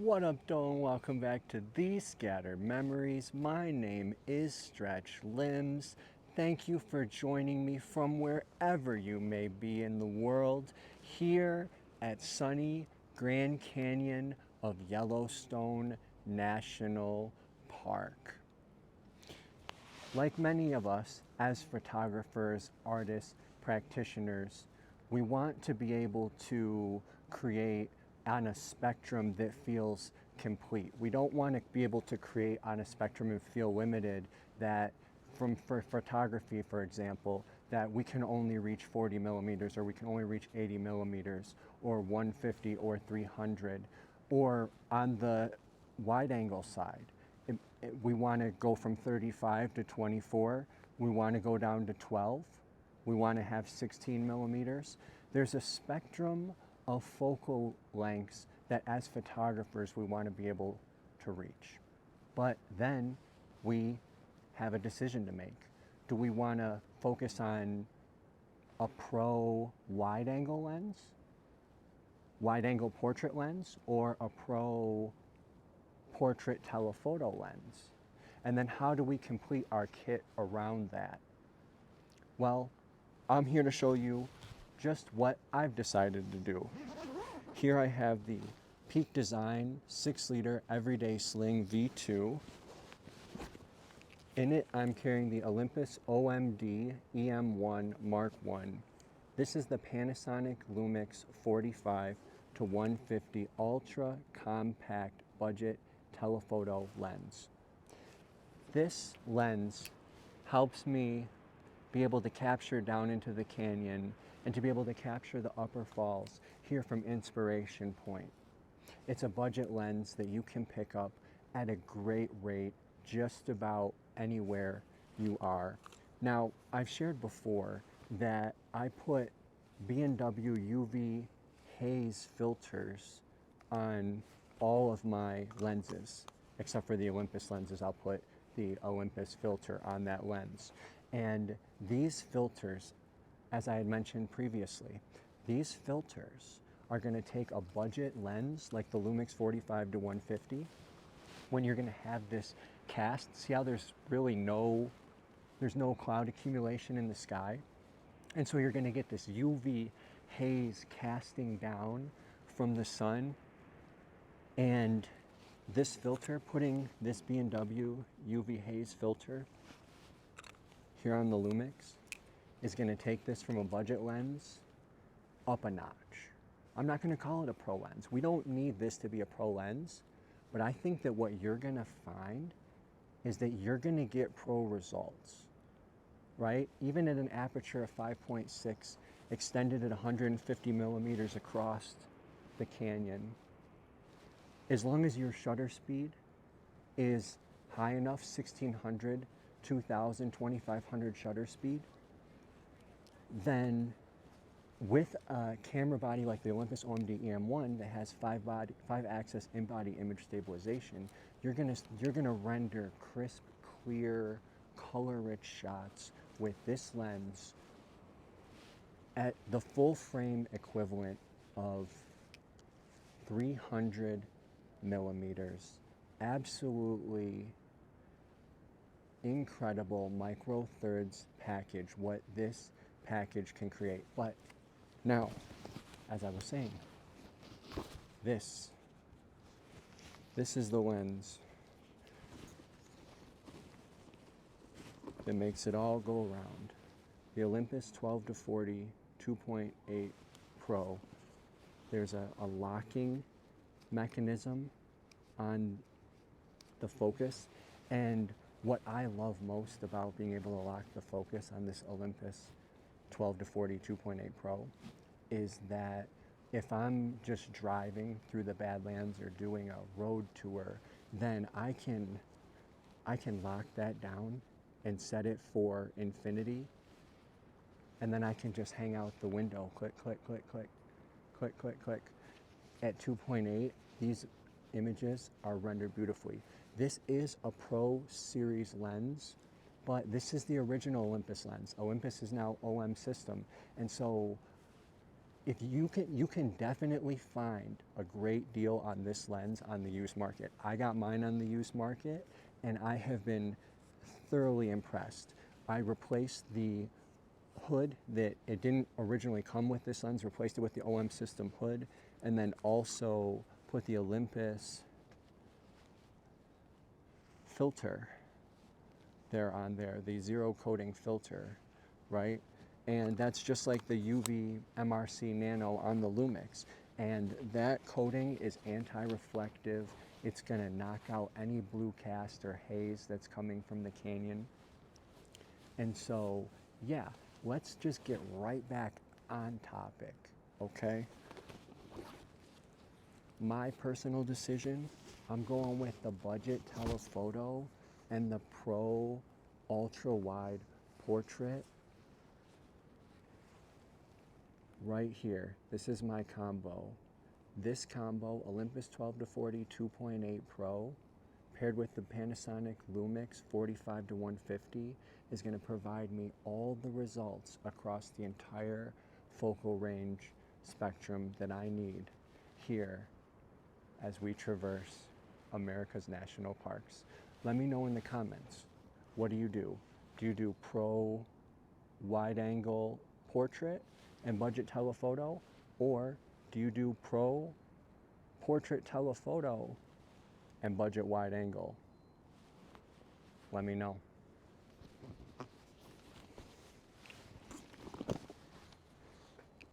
What up, Dolan? Welcome back to These Scattered Memories. My name is Stretch Limbs. Thank you for joining me from wherever you may be in the world here at sunny Grand Canyon of Yellowstone National Park. Like many of us as photographers, artists, practitioners, we want to be able to create on a spectrum that feels complete. We don't want to be able to create on a spectrum and feel limited, that for photography, for example, that we can only reach 40 millimeters or we can only reach 80 millimeters or 150 or 300. Or on the wide angle side, we want to go from 35 to 24. We want to go down to 12. We want to have 16 millimeters. There's a spectrum of focal lengths that as photographers we want to be able to reach. But then we have a decision to make. Do we want to focus on a pro wide angle lens, wide angle portrait lens, or a pro portrait telephoto lens? And then how do we complete our kit around that? Well, I'm here to show you just what I've decided to do. Here I have the Peak Design 6-liter Everyday Sling V2. In it, I'm carrying the Olympus OMD E-M1 Mark I. This is the Panasonic LUMIX 45 to 150 Ultra Compact Budget Telephoto Lens. This lens helps me be able to capture down into the canyon and to be able to capture the upper falls here from Inspiration Point. It's a budget lens that you can pick up at a great rate just about anywhere you are. Now, I've shared before that I put B&W UV haze filters on all of my lenses, except for the Olympus lenses. I'll put the Olympus filter on that lens. And these filters, as I had mentioned previously, these filters are going to take a budget lens like the LUMIX 45 to 150. When you're going to have this cast, see how there's no cloud accumulation in the sky? And so you're going to get this UV haze casting down from the sun. And this filter, putting this B&W UV haze filter here on the LUMIX, is going to take this from a budget lens up a notch. I'm not going to call it a pro lens. We don't need this to be a pro lens, but I think that what you're going to find is that you're going to get pro results, right? Even at an aperture of 5.6, extended at 150 millimeters across the canyon, as long as your shutter speed is high enough, 1600, 2000, 2500 shutter speed, then with a camera body like the Olympus OMD EM1 that has 5-axis in-body image stabilization, you're gonna render crisp, clear, color-rich shots with this lens at the full frame equivalent of 300 millimeters. Absolutely incredible micro thirds package, what this package can create. But now, as I was saying, this is the lens that makes it all go around. The Olympus 12 to 40 2.8 Pro. There's a locking mechanism on the focus, and what I love most about being able to lock the focus on this Olympus 12 to 40 2.8 Pro is that if I'm just driving through the Badlands or doing a road tour, then I can lock that down and set it for infinity, and then I can just hang out the window, click, click, click, click, click, click, click. At 2.8, these images are rendered beautifully. This is a Pro Series lens, but this is the original Olympus lens. Olympus is now OM system, and so if you can definitely find a great deal on this lens on the used market. I got mine on the used market and I have been thoroughly impressed. I replaced the hood that it didn't originally come with this lens, replaced it with the OM system hood, and then also put the Olympus filter there on there, the zero coating filter, right? And that's just like the UV MRC Nano on the LUMIX. And that coating is anti-reflective. It's gonna knock out any blue cast or haze that's coming from the canyon. And so, yeah, let's just get right back on topic, okay? My personal decision, I'm going with the budget telephoto and the Pro ultra wide portrait right here. This is my combo. This combo, Olympus 12-40 2.8 Pro, paired with the Panasonic LUMIX 45-150, is going to provide me all the results across the entire focal range spectrum that I need here as we traverse America's national parks. Let me know in the comments, what do you do? Do you do Pro wide angle portrait and budget telephoto, or do you do Pro portrait telephoto and budget wide angle? Let me know.